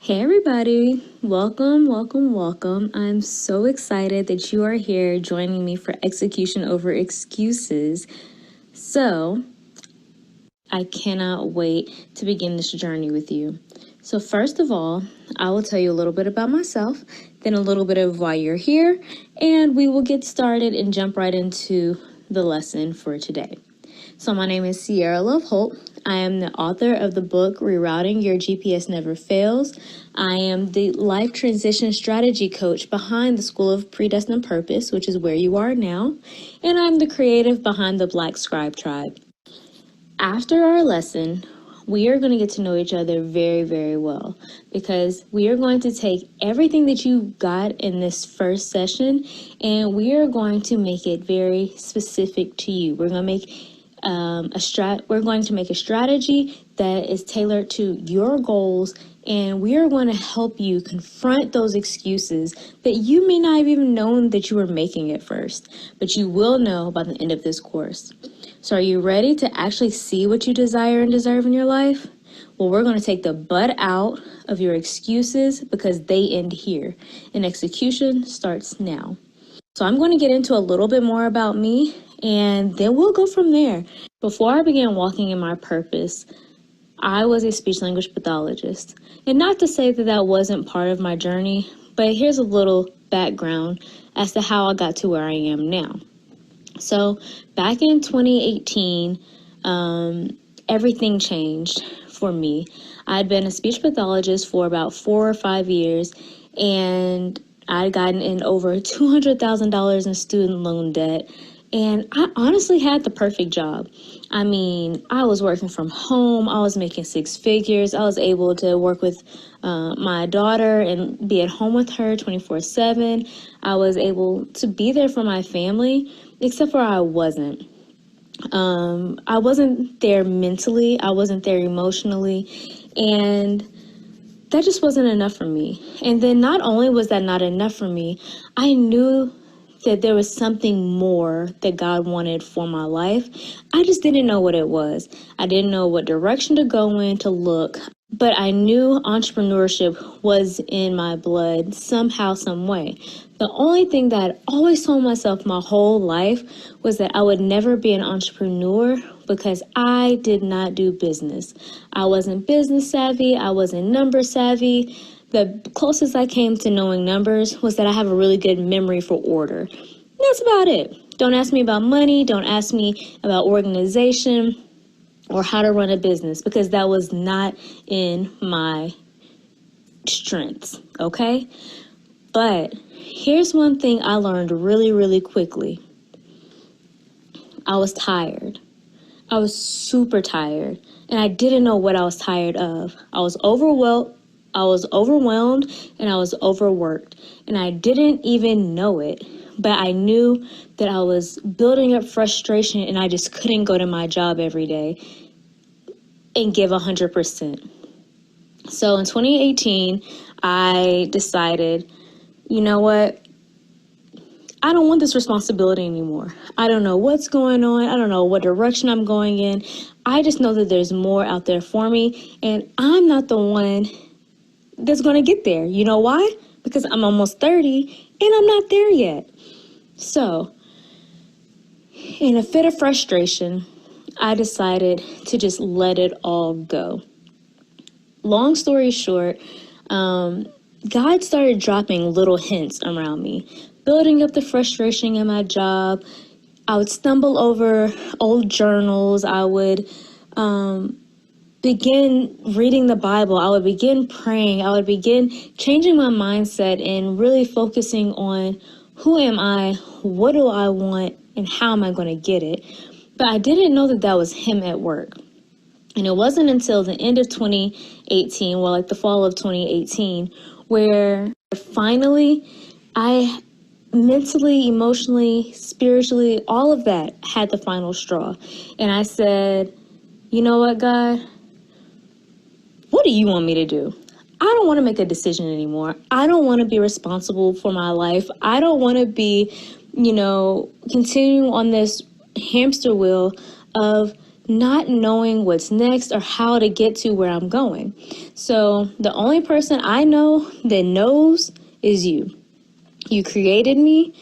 Hey everybody, welcome. I'm so excited that you are here joining me for Execution Over Excuses. So, I cannot wait to begin this journey with you. So, first of all, I will tell you a little bit about myself, then a little bit of why you're here, and we will get started and jump right into the lesson for today. So my name is Sierra Love Holt. I am the author of the book Rerouting Your GPS Never Fails. I am the life transition strategy coach behind the School of Predestined Purpose, which is where you are now. And I'm the creative behind the Black Scribe Tribe. After our lesson, we are going to get to know each other very, very well because we are going to take everything that you got in this first session and we are going to make it very specific to you. We're going to make a strategy that is tailored to your goals, and we are going to help you confront those excuses that you may not have even known that you were making at first, but you will know by the end of this course. So are you ready to actually see what you desire and deserve in your life? Well, we're going to take the butt out of your excuses because they end here, and execution starts now. So I'm going to get into a little bit more about me, and then we'll go from there. Before I began walking in my purpose, I was a speech language pathologist. And not to say that that wasn't part of my journey, but here's a little background as to how I got to where I am now. So back in 2018, everything changed for me. I'd been a speech pathologist for about 4 or 5 years, and I'd gotten in over $200,000 in student loan debt. And I honestly had the perfect job. I mean, I was working from home. I was making 6 figures. I was able to work with my daughter and be at home with her 24/7. I was able to be there for my family, except for I wasn't. I wasn't there mentally. I wasn't there emotionally. And that just wasn't enough for me. And then not only was that not enough for me, I knew that there was something more that God wanted for my life. I just didn't know what it was. I didn't know what direction to go in to look, but I knew entrepreneurship was in my blood somehow, some way. The only thing that I'd always told myself my whole life was that I would never be an entrepreneur because I did not do business. I wasn't business savvy. I wasn't number savvy. The closest I came to knowing numbers was that I have a really good memory for order. That's about it. Don't ask me about money. Don't ask me about organization or how to run a business because that was not in my strengths, okay? But here's one thing I learned really, really quickly. I was tired. I was super tired, and I didn't know what I was tired of. I was overwhelmed, and I was overworked, and I didn't even know it. But I knew that I was building up frustration, and I just couldn't go to my job every day and give 100%. So in 2018, I decided, you know what? I don't want this responsibility anymore. I don't know what's going on. I don't know what direction I'm going in. I just know that there's more out there for me, and I'm not the one that's going to get there. You know why? Because I'm almost 30 and I'm not there yet. So, in a fit of frustration, I decided to just let it all go. Long story short, God started dropping little hints around me, building up the frustration in my job. I would stumble over old journals. I would begin reading the Bible. I would begin praying. I would begin changing my mindset and really focusing on who am I, what do I want, and how am I going to get it. But I didn't know that that was Him at work. And it wasn't until the end of 2018, well, like the fall of 2018, where finally I mentally, emotionally, spiritually, all of that had the final straw. And I said, you know what, God? What do you want me to do? I don't want to make a decision anymore. I don't want to be responsible for my life. I don't want to be, continuing on this hamster wheel of not knowing what's next or how to get to where I'm going. So the only person I know that knows is you. You created me.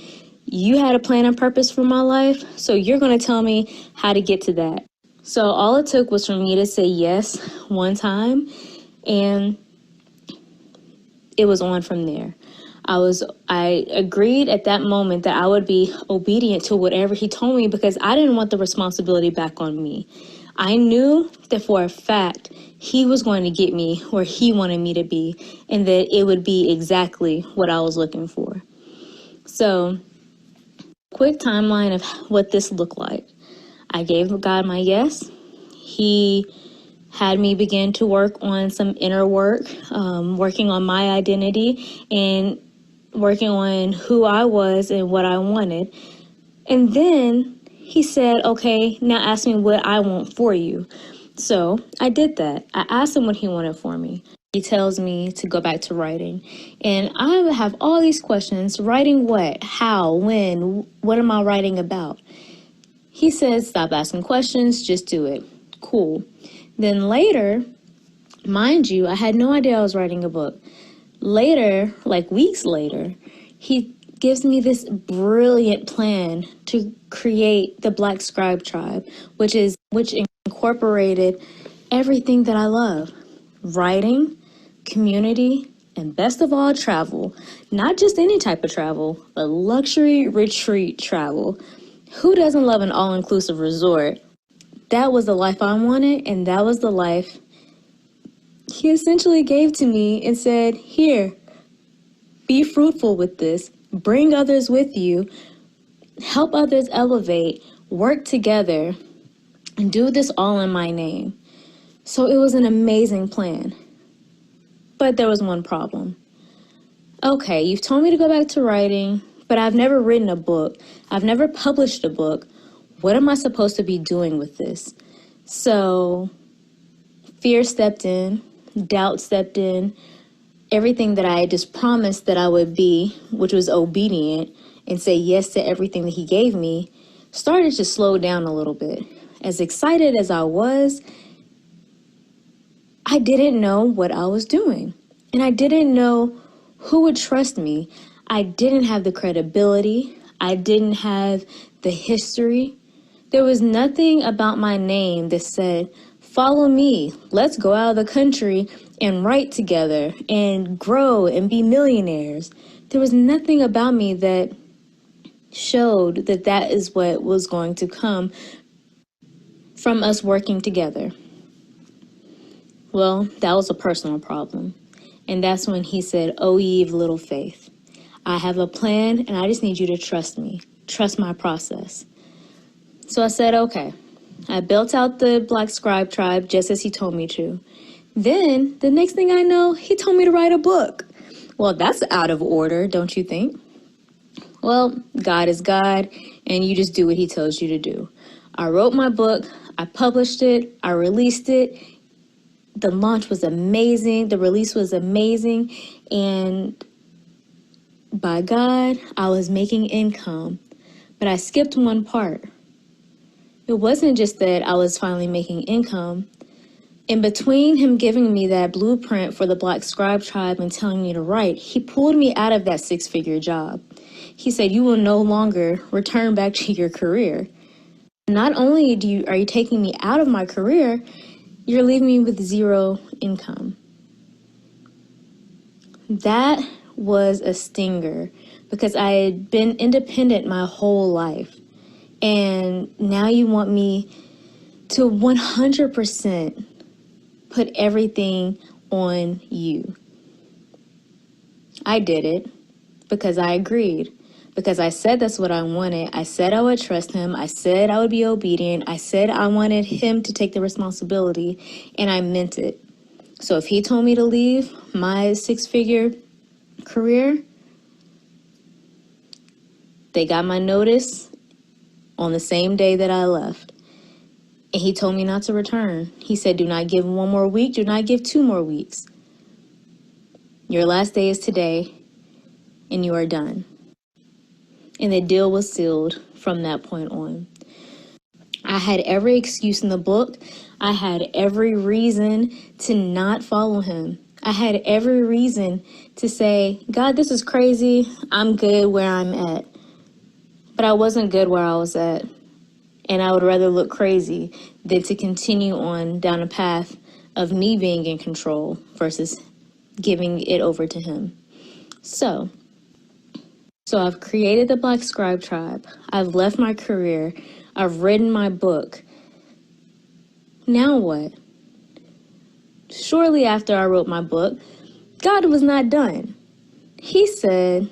You had a plan and purpose for my life. So you're going to tell me how to get to that. So all it took was for me to say yes one time, and it was on from there. I agreed at that moment that I would be obedient to whatever he told me because I didn't want the responsibility back on me. I knew that for a fact he was going to get me where he wanted me to be, and that it would be exactly what I was looking for. So, quick timeline of what this looked like. I gave God my yes. He had me begin to work on some inner work, working on my identity and working on who I was and what I wanted. And then he said, okay, now ask me what I want for you. So I did that. I asked him what he wanted for me. He tells me to go back to writing. And I have all these questions. Writing what? How? When? What am I writing about? He says, stop asking questions, just do it. Cool. Then later, mind you, I had no idea I was writing a book. Later, like weeks later, he gives me this brilliant plan to create the Black Scribe Tribe, which incorporated everything that I love. Writing, community, and best of all, travel. Not just any type of travel, but luxury retreat travel. Who doesn't love an all-inclusive resort? That was the life I wanted, and that was the life he essentially gave to me and said, here, be fruitful with this, bring others with you, help others elevate, work together, and do this all in my name. So it was an amazing plan. But there was one problem. Okay, you've told me to go back to writing, but I've never written a book. I've never published a book. What am I supposed to be doing with this? So fear stepped in, doubt stepped in, everything that I had just promised that I would be, which was obedient and say yes to everything that he gave me, started to slow down a little bit. As excited as I was, I didn't know what I was doing. And I didn't know who would trust me. I didn't have the credibility. I didn't have the history. There was nothing about my name that said, follow me, let's go out of the country and write together and grow and be millionaires. There was nothing about me that showed that that is what was going to come from us working together. Well, that was a personal problem. And that's when he said, "O ye of little faith, I have a plan and I just need you to trust me. Trust my process." So I said, okay. I built out the Black Scribe Tribe just as he told me to. Then, the next thing I know, he told me to write a book. Well, that's out of order, don't you think? Well, God is God, and you just do what he tells you to do. I wrote my book, I published it, I released it. The launch was amazing, the release was amazing, and by God, I was making income. But I skipped one part. It wasn't just that I was finally making income. In between him giving me that blueprint for the Black Scribe Tribe and telling me to write, he pulled me out of that six-figure job. He said, you will no longer return back to your career. Not only are you taking me out of my career, you're leaving me with zero income. That was a stinger because I had been independent my whole life. And now you want me to 100% put everything on you. I did it because I agreed, because I said that's what I wanted. I said I would trust him. I said I would be obedient. I said I wanted him to take the responsibility, and I meant it. So if he told me to leave my six-figure career, they got my notice on the same day that I left. And he told me not to return. He said, do not give 1 more week. Do not give 2 more weeks. Your last day is today, and you are done. And the deal was sealed from that point on. I had every excuse in the book. I had every reason to not follow him. I had every reason to say, God, this is crazy. I'm good where I'm at. But I wasn't good where I was at. And I would rather look crazy than to continue on down a path of me being in control versus giving it over to him. So I've created the Black Scribe Tribe. I've left my career. I've written my book. Now what? Shortly after I wrote my book, God was not done. He said,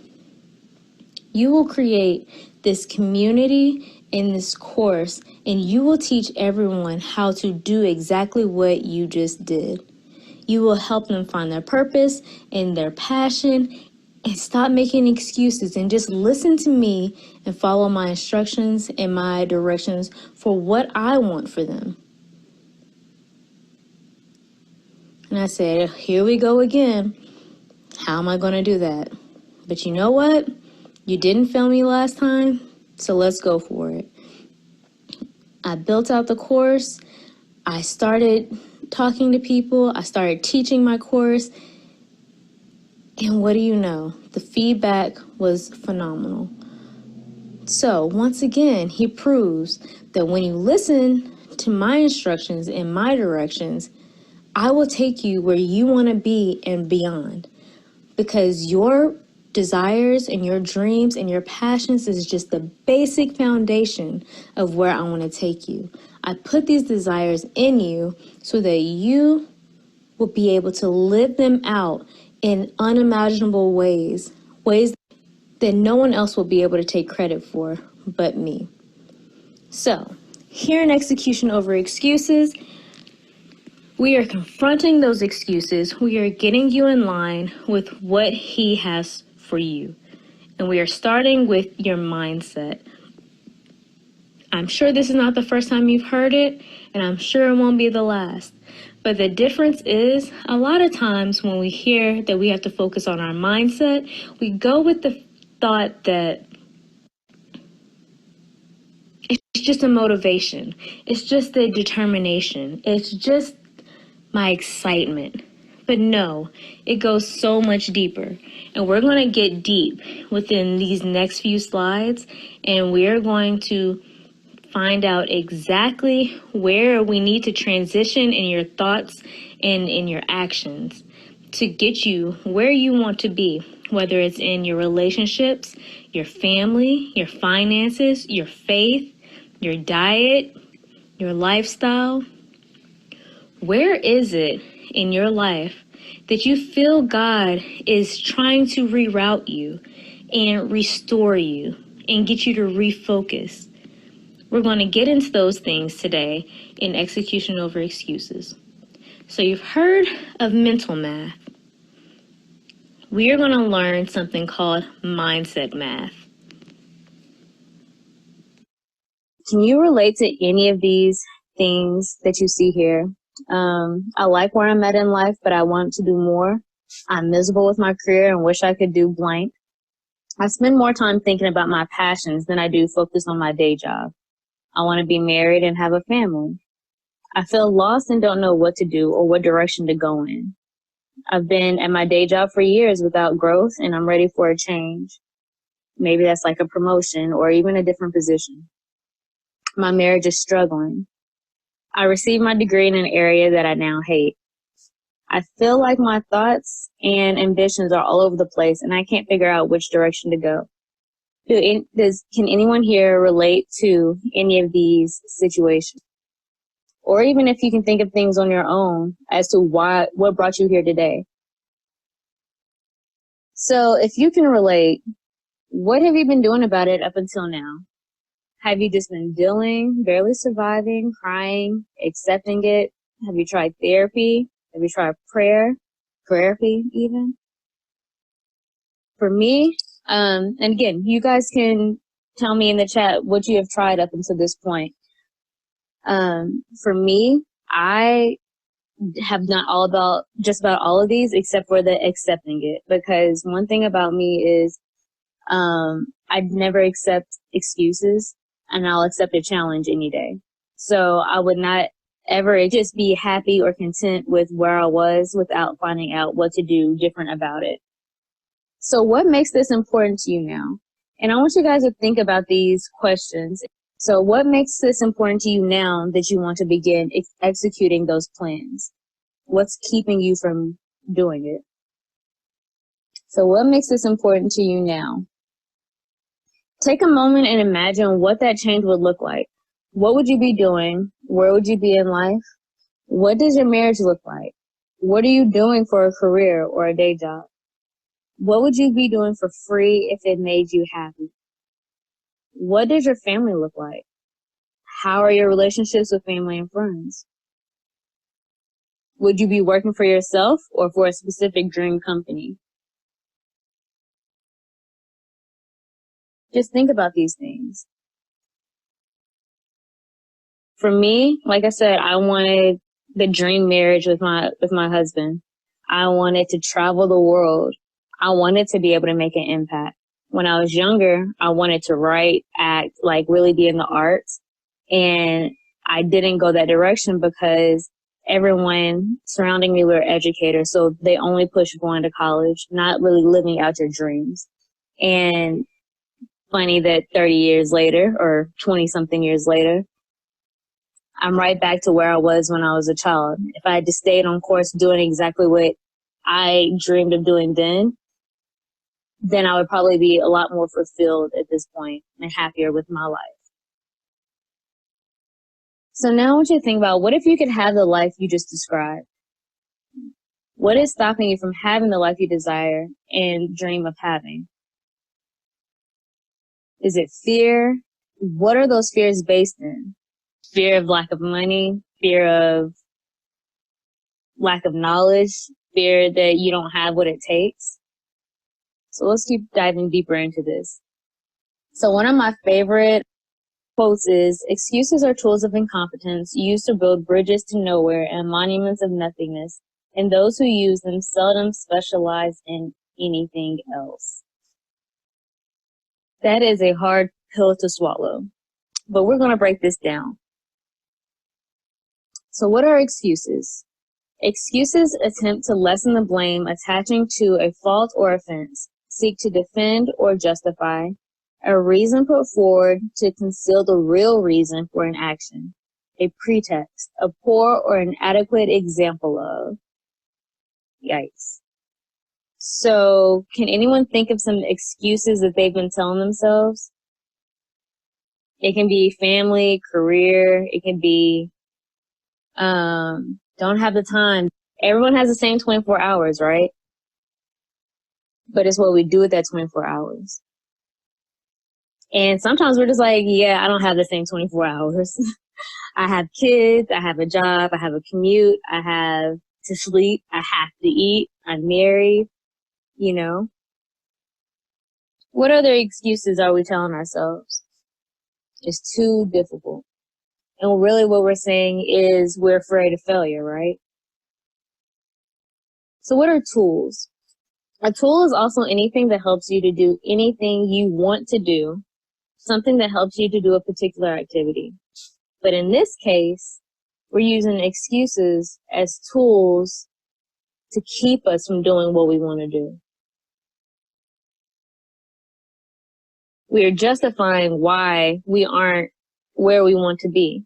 you will create this community in this course, and you will teach everyone how to do exactly what you just did. You will help them find their purpose and their passion, and stop making excuses and just listen to me and follow my instructions and my directions for what I want for them. And I said, here we go again. How am I going to do that? But you know what? You didn't fail me last time, so let's go for it. I built out the course. I started talking to people. I started teaching my course. And what do you know? The feedback was phenomenal. So once again, he proves that when you listen to my instructions and my directions, I will take you where you want to be and beyond. Because your desires and your dreams and your passions is just the basic foundation of where I want to take you. I put these desires in you so that you will be able to live them out in unimaginable ways that no one else will be able to take credit for but me. So, here in Execution Over Excuses, we are confronting those excuses. We are getting you in line with what he has for you. And we are starting with your mindset. I'm sure this is not the first time you've heard it, and I'm sure it won't be the last. But the difference is, a lot of times when we hear that we have to focus on our mindset, we go with the thought that it's just a motivation. It's just a determination. It's just my excitement. But no, it goes so much deeper. And we're going to get deep within these next few slides, and we're going to find out exactly where we need to transition in your thoughts and in your actions to get you where you want to be, whether it's in your relationships, your family, your finances, your faith, your diet, your lifestyle. Where is it in your life that you feel God is trying to reroute you and restore you and get you to refocus? We're going to get into those things today in Execution Over Excuses. So you've heard of mental math. We are going to learn something called mindset math. Can you relate to any of these things that you see here? I like where I'm at in life, but I want to do more. I'm miserable with my career and wish I could do blank. I spend more time thinking about my passions than I do focus on my day job. I want to be married and have a family. I feel lost and don't know what to do or what direction to go in. I've been at my day job for years without growth, and I'm ready for a change. Maybe that's like a promotion or even a different position. My marriage is struggling. I received my degree in an area that I now hate. I feel like my thoughts and ambitions are all over the place, and I can't figure out which direction to go. Can anyone here relate to any of these situations? Or even if you can think of things on your own as to what brought you here today. So if you can relate, what have you been doing about it up until now? Have you just been dealing, barely surviving, crying, accepting it? Have you tried therapy? Have you tried prayerapy even? For me, and again, you guys can tell me in the chat what you have tried up until this point. For me, I have done just about all of these except for the accepting it, because one thing about me is I'd never accept excuses, and I'll accept a challenge any day. So I would not ever just be happy or content with where I was without finding out what to do different about it. So what makes this important to you now? And I want you guys to think about these questions. So what makes this important to you now that you want to begin executing those plans? What's keeping you from doing it? So what makes this important to you now? Take a moment and imagine what that change would look like. What would you be doing? Where would you be in life? What does your marriage look like? What are you doing for a career or a day job? What would you be doing for free if it made you happy? What does your family look like? How are your relationships with family and friends? Would you be working for yourself or for a specific dream company? Just think about these things. For me, like I said, I wanted the dream marriage with my husband. I wanted to travel the world. I wanted to be able to make an impact. When I was younger, I wanted to write, act, like really be in the arts. And I didn't go that direction because everyone surrounding me were educators. So they only push going to college, not really living out your dreams. And funny that 30 years later or 20 something years later, I'm right back to where I was when I was a child. If I had just stayed on course doing exactly what I dreamed of doing then I would probably be a lot more fulfilled at this point and happier with my life. So now I want you to think about, what if you could have the life you just described? What is stopping you from having the life you desire and dream of having? Is it fear? What are those fears based in? Fear of lack of money, fear of lack of knowledge, fear that you don't have what it takes. So let's keep diving deeper into this. So one of my favorite quotes is, excuses are tools of incompetence used to build bridges to nowhere and monuments of nothingness, and those who use them seldom specialize in anything else. That is a hard pill to swallow, but we're going to break this down. So what are excuses? Excuses attempt to lessen the blame attaching to a fault or offense, seek to defend or justify, a reason put forward to conceal the real reason for an action, a pretext, a poor or inadequate example of. Yikes. So can anyone think of some excuses that they've been telling themselves? It can be family, career, it can be don't have the time. Everyone has the same 24 hours, right? But it's what we do with that 24 hours. And sometimes we're just like, yeah, I don't have the same 24 hours. I have kids, I have a job, I have a commute, I have to sleep, I have to eat, I'm married, you know. What other excuses are we telling ourselves? It's too difficult. And really what we're saying is we're afraid of failure, right? So what are tools? A tool is also anything that helps you to do anything you want to do, something that helps you to do a particular activity. But in this case, we're using excuses as tools to keep us from doing what we want to do. We are justifying why we aren't where we want to be.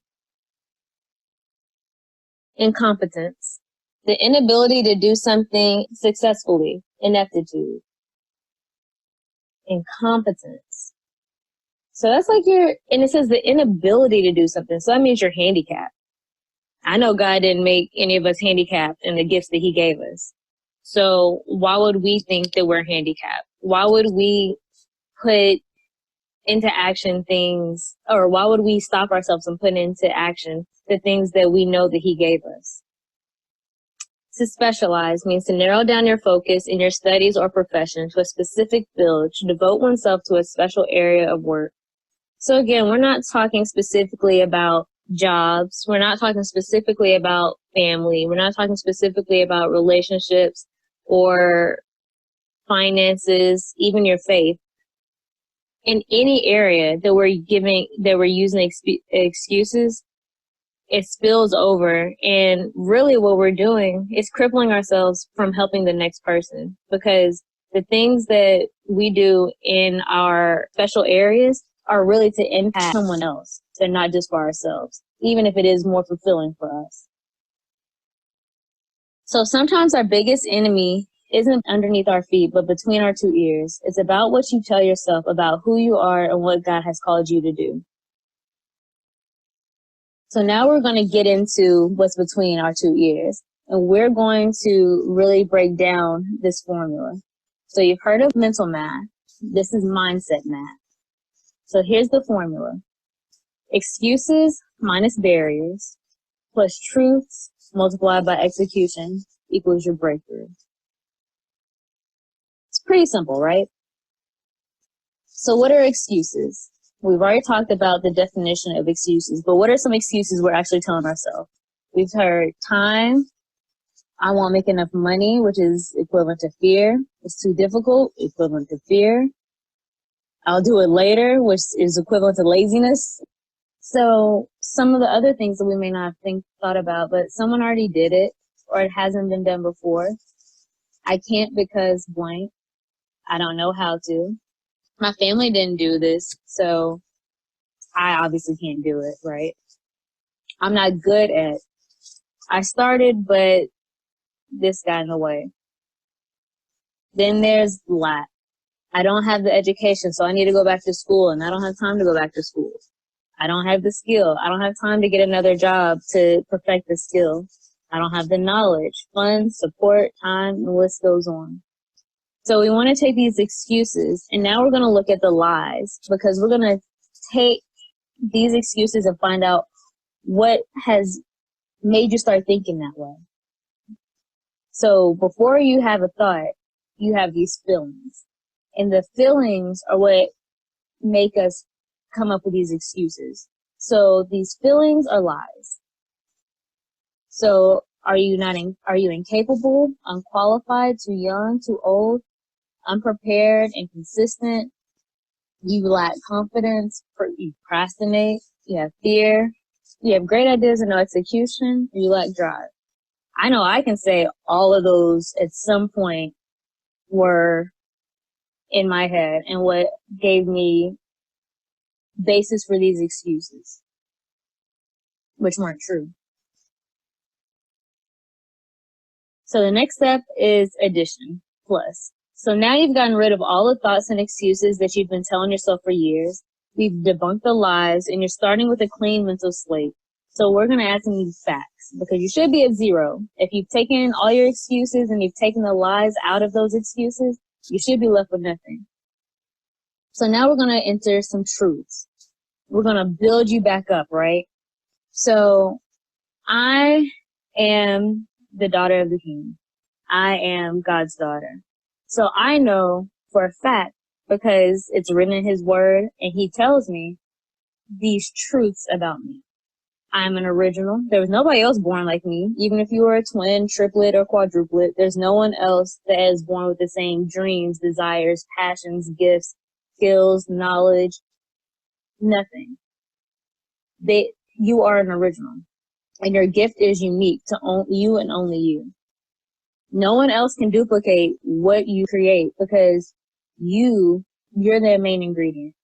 Incompetence, the inability to do something successfully. Ineptitude. Incompetence. So that's like and it says the inability to do something. So that means you're handicapped. I know God didn't make any of us handicapped in the gifts that he gave us. So why would we think that we're handicapped? Why would we put into action things, or why would we stop ourselves from putting into action the things that we know that he gave us? To specialize means to narrow down your focus in your studies or profession to a specific field, to devote oneself to a special area of work. So again, we're not talking specifically about jobs. We're not talking specifically about family. We're not talking specifically about relationships or finances, even your faith. In any area that we're using excuses, it spills over. And really what we're doing is crippling ourselves from helping the next person, because the things that we do in our special areas are really to impact someone else. They're not just for ourselves, even if it is more fulfilling for us. So sometimes our biggest enemy isn't underneath our feet, but between our two ears. It's about what you tell yourself about who you are and what God has called you to do. So now we're going to get into what's between our two ears, and we're going to really break down this formula. So you've heard of mental math. This is mindset math. So here's the formula. Excuses minus barriers plus truths multiplied by execution equals your breakthrough. It's pretty simple, right? So what are excuses? We've already talked about the definition of excuses, but what are some excuses we're actually telling ourselves? We've heard time. I won't make enough money, which is equivalent to fear. It's too difficult, equivalent to fear. I'll do it later, which is equivalent to laziness. So some of the other things that we may not have thought about, but someone already did it, or it hasn't been done before. I can't because blank. I don't know how to. My family didn't do this, so I obviously can't do it, right? I'm not good at. I started, but this got in the way. Then there's lack. I don't have the education, so I need to go back to school, and I don't have time to go back to school. I don't have the skill. I don't have time to get another job to perfect the skill. I don't have the knowledge, funds, support, time, and the list goes on. So we want to take these excuses, and now we're going to look at the lies, because we're going to take these excuses and find out what has made you start thinking that way. So before you have a thought, you have these feelings. And the feelings are what make us come up with these excuses. So these feelings are lies. So are you incapable, unqualified, too young, too old, unprepared, inconsistent? You lack confidence, you procrastinate, you have fear, you have great ideas and no execution, or you lack drive. I know I can say all of those at some point were in my head and what gave me basis for these excuses, which weren't true. So the next step is addition, plus. So now you've gotten rid of all the thoughts and excuses that you've been telling yourself for years. We've debunked the lies, and you're starting with a clean mental slate. So we're going to add some facts, because you should be at zero. If you've taken all your excuses and you've taken the lies out of those excuses, you should be left with nothing. So now we're going to enter some truths. We're going to build you back up, right? So I am the daughter of the King. I am God's daughter. So I know for a fact, because it's written in his word and he tells me these truths about me. I'm an original. There was nobody else born like me. Even if you were a twin, triplet, or quadruplet, there's no one else that is born with the same dreams, desires, passions, gifts, skills, knowledge, nothing. You are an original, and your gift is unique to you and only you. No one else can duplicate what you create, because you're the main ingredient.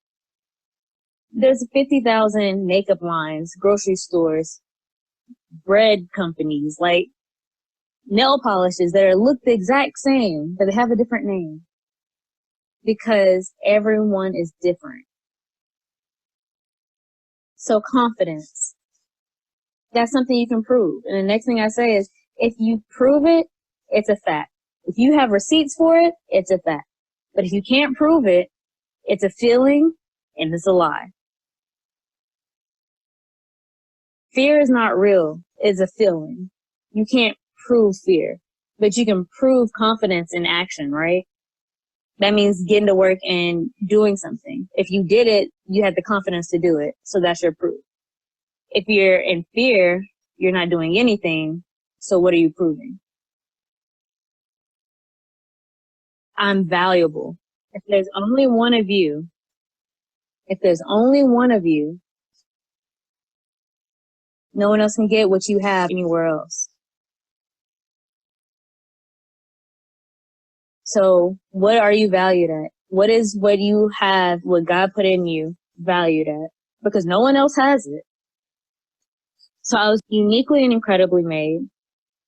There's 50,000 makeup lines, grocery stores, bread companies, like nail polishes that look the exact same, but they have a different name, because everyone is different. So confidence, that's something you can prove. And the next thing I say is, if you prove it, it's a fact. If you have receipts for it, it's a fact. But if you can't prove it, it's a feeling and it's a lie. Fear is not real. It's a feeling. You can't prove fear, but you can prove confidence in action, right? That means getting to work and doing something. If you did it, you had the confidence to do it. So that's your proof. If you're in fear, you're not doing anything. So what are you proving? I'm valuable. If there's only one of you, No one else can get what you have anywhere else. So what are you valued at? What is what you have, what God put in you, valued at? Because no one else has it. So I was uniquely and incredibly made.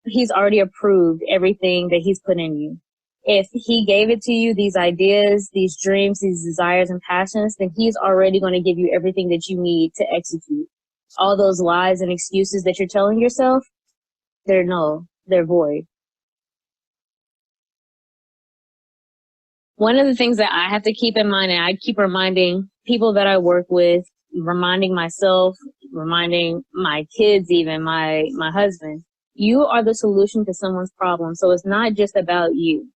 He's already approved everything that he's put in you. If he gave it to you, these ideas, these dreams, these desires and passions, then he's already going to give you everything that you need to execute. All those lies and excuses that you're telling yourself, they're null, they're void. One of the things that I have to keep in mind, and I keep reminding people that I work with, reminding myself, reminding my kids, even my husband, you are the solution to someone's problem. So it's not just about you.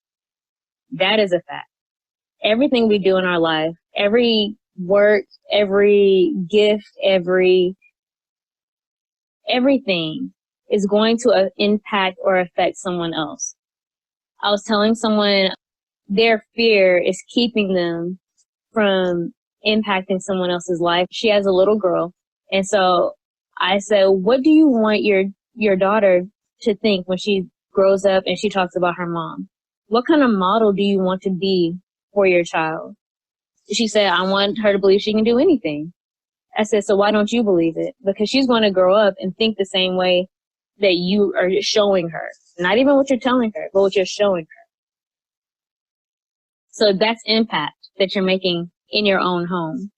That is a fact. Everything we do in our life, every work, every gift, everything is going to impact or affect someone else. I was telling someone their fear is keeping them from impacting someone else's life. She has a little girl. And so I said, what do you want your daughter to think when she grows up and she talks about her mom? What kind of model do you want to be for your child? She said, I want her to believe she can do anything. I said, so why don't you believe it? Because she's going to grow up and think the same way that you are showing her. Not even what you're telling her, but what you're showing her. So that's impact that you're making in your own home.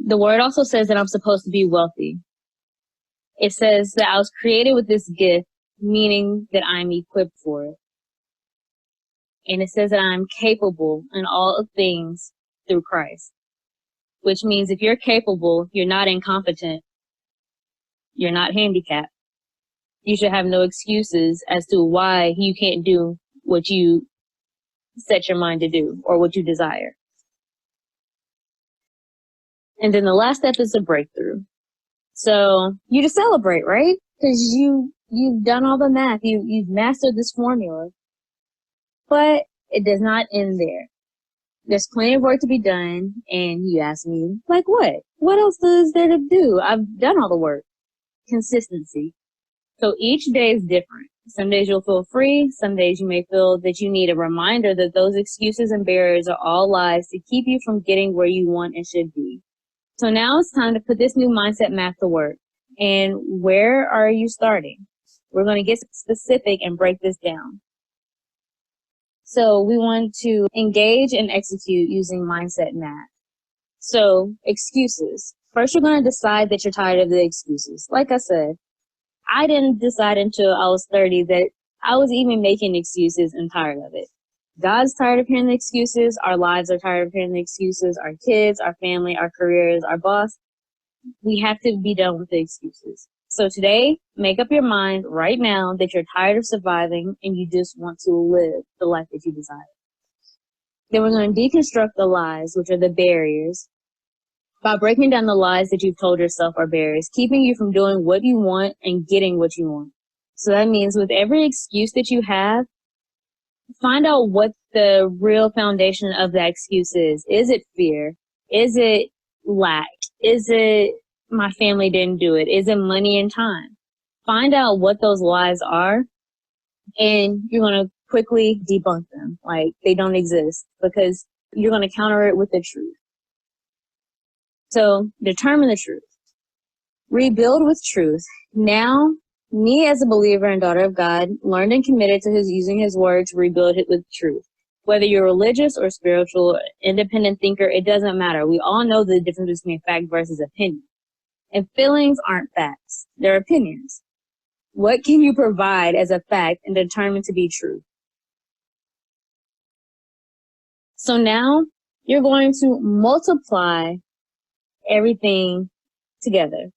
The word also says that I'm supposed to be wealthy. It says that I was created with this gift, meaning that I'm equipped for it. And it says that I'm capable in all things through Christ, which means if you're capable, you're not incompetent, you're not handicapped. You should have no excuses as to why you can't do what you set your mind to do or what you desire. And then the last step is the breakthrough. So you just celebrate, right? Because you've done all the math, you've mastered this formula. But it does not end there. There's plenty of work to be done. And you ask me, like what? What else is there to do? I've done all the work. Consistency. So each day is different. Some days you'll feel free. Some days you may feel that you need a reminder that those excuses and barriers are all lies to keep you from getting where you want and should be. So now it's time to put this new mindset map to work. And where are you starting? We're going to get specific and break this down. So we want to engage and execute using mindset map. So excuses. First, you're going to decide that you're tired of the excuses. Like I said, I didn't decide until I was 30 that I was even making excuses and tired of it. God's tired of hearing the excuses. Our lives are tired of hearing the excuses. Our kids, our family, our careers, our boss. We have to be done with the excuses. So today, make up your mind right now that you're tired of surviving and you just want to live the life that you desire. Then we're going to deconstruct the lies, which are the barriers, by breaking down the lies that you've told yourself are barriers, keeping you from doing what you want and getting what you want. So that means with every excuse that you have, find out what the real foundation of that excuse is. Is it fear? Is it lack? Is it my family didn't do it? Is it money and time? Find out what those lies are, and you're going to quickly debunk them. Like they don't exist, because you're going to counter it with the truth. So determine the truth. Rebuild with truth. Now, me as a believer and daughter of God, learned and committed to using his word to rebuild it with truth. Whether you're religious or spiritual, independent thinker, it doesn't matter. We all know the difference between fact versus opinion. And feelings aren't facts. They're opinions. What can you provide as a fact and determine to be true? So now you're going to multiply everything together,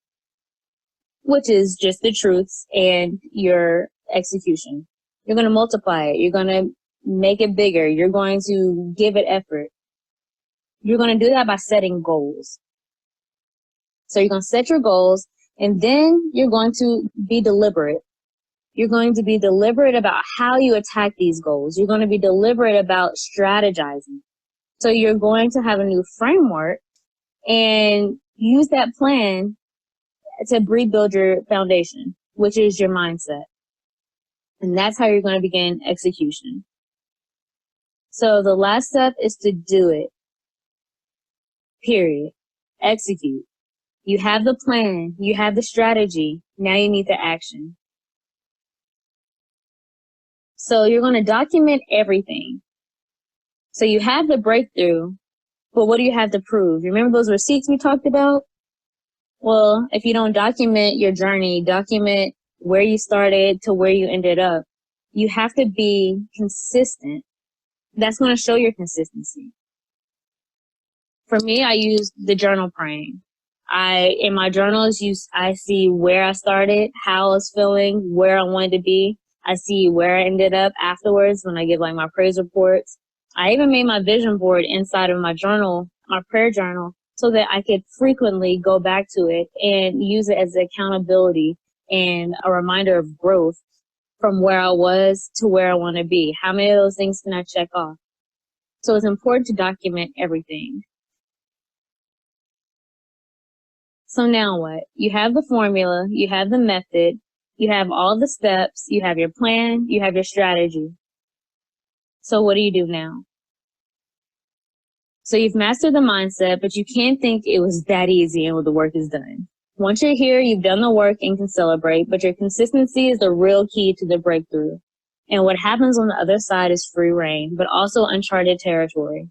which is just the truths and your execution. You're going to multiply it. You're going to make it bigger. You're going to give it effort. You're going to do that by setting goals. So you're going to set your goals, and then you're going to be deliberate. You're going to be deliberate about how you attack these goals. You're going to be deliberate about strategizing. So you're going to have a new framework and use that plan to rebuild your foundation, which is your mindset. And that's how you're going to begin execution. So the last step is to do it. Period. Execute. You have the plan. You have the strategy. Now you need the action. So you're going to document everything. So you have the breakthrough, but what do you have to prove? Remember those receipts we talked about? Well, if you don't document your journey, document where you started to where you ended up, you have to be consistent. That's going to show your consistency. For me, I use the journal praying. In my journals, I see where I started, how I was feeling, where I wanted to be. I see where I ended up afterwards when I give like my praise reports. I even made my vision board inside of my journal, my prayer journal, so that I could frequently go back to it and use it as accountability and a reminder of growth from where I was to where I want to be. How many of those things can I check off? So it's important to document everything. So now what? You have the formula, you have the method, you have all the steps, you have your plan, you have your strategy. So what do you do now? So you've mastered the mindset, but you can't think it was that easy and the work is done. Once you're here, you've done the work and can celebrate, but your consistency is the real key to the breakthrough. And what happens on the other side is free reign, but also uncharted territory.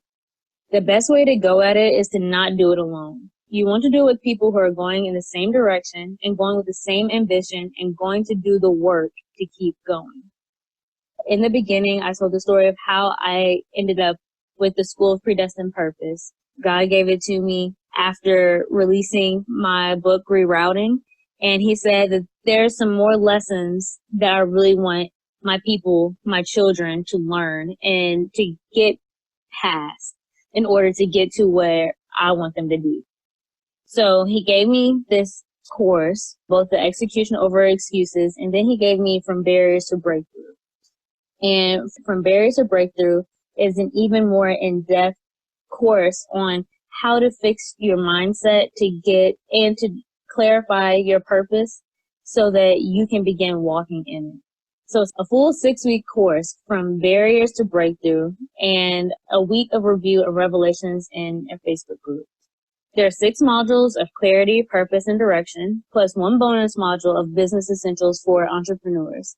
The best way to go at it is to not do it alone. You want to do it with people who are going in the same direction and going with the same ambition and going to do the work to keep going. In the beginning, I told the story of how I ended up with the School of Predestined Purpose. God gave it to me after releasing my book, Rerouting. And he said that there's some more lessons that I really want my people, my children to learn and to get past in order to get to where I want them to be. So he gave me this course, both the execution over excuses, and then he gave me From Barriers to Breakthrough. And From Barriers to Breakthrough is an even more in-depth course on how to fix your mindset to get and to clarify your purpose so that you can begin walking in it. So it's a full 6-week course from barriers to breakthrough and a week of review of revelations in a Facebook group. There are 6 modules of clarity, purpose, and direction, plus 1 bonus module of business essentials for entrepreneurs.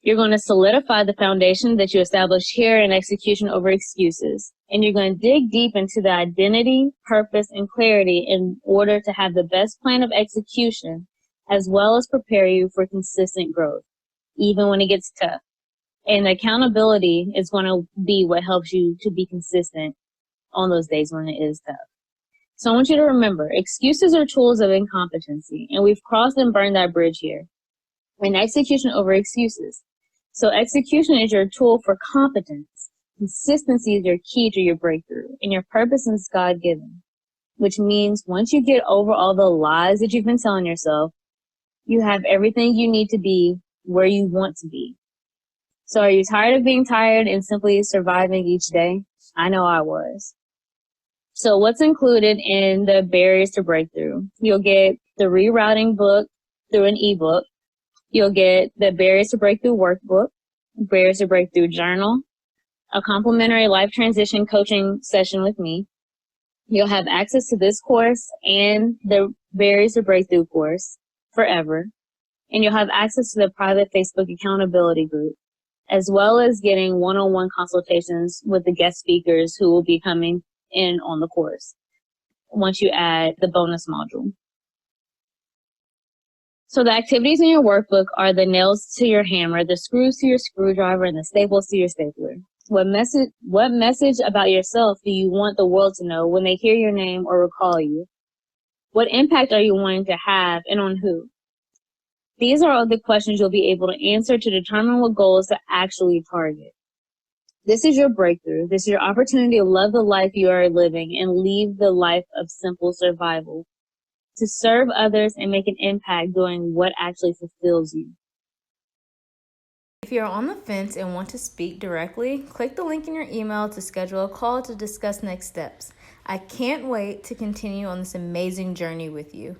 You're going to solidify the foundation that you established here in execution over excuses. And you're going to dig deep into the identity, purpose, and clarity in order to have the best plan of execution, as well as prepare you for consistent growth, even when it gets tough. And accountability is going to be what helps you to be consistent on those days when it is tough. So I want you to remember, excuses are tools of incompetency, and we've crossed and burned that bridge here. And execution over excuses. So execution is your tool for competence. Consistency is your key to your breakthrough, and your purpose is God-given, which means once you get over all the lies that you've been telling yourself, you have everything you need to be where you want to be. So are you tired of being tired and simply surviving each day? I know I was. So what's included in the Barriers to Breakthrough? You'll get the rerouting book through an ebook. You'll get the Barriers to Breakthrough workbook, Barriers to Breakthrough journal, a complimentary life transition coaching session with me. You'll have access to this course and the Barriers to Breakthrough course forever. And you'll have access to the private Facebook accountability group, as well as getting one-on-one consultations with the guest speakers who will be coming in on the course once you add the bonus module. So the activities in your workbook are the nails to your hammer, the screws to your screwdriver, and the staples to your stapler. What message about yourself do you want the world to know when they hear your name or recall you? What impact are you wanting to have and on who? These are all the questions you'll be able to answer to determine what goals to actually target. This is your breakthrough. This is your opportunity to love the life you are living and leave the life of simple survival, to serve others and make an impact doing what actually fulfills you. If you're on the fence and want to speak directly, click the link in your email to schedule a call to discuss next steps. I can't wait to continue on this amazing journey with you.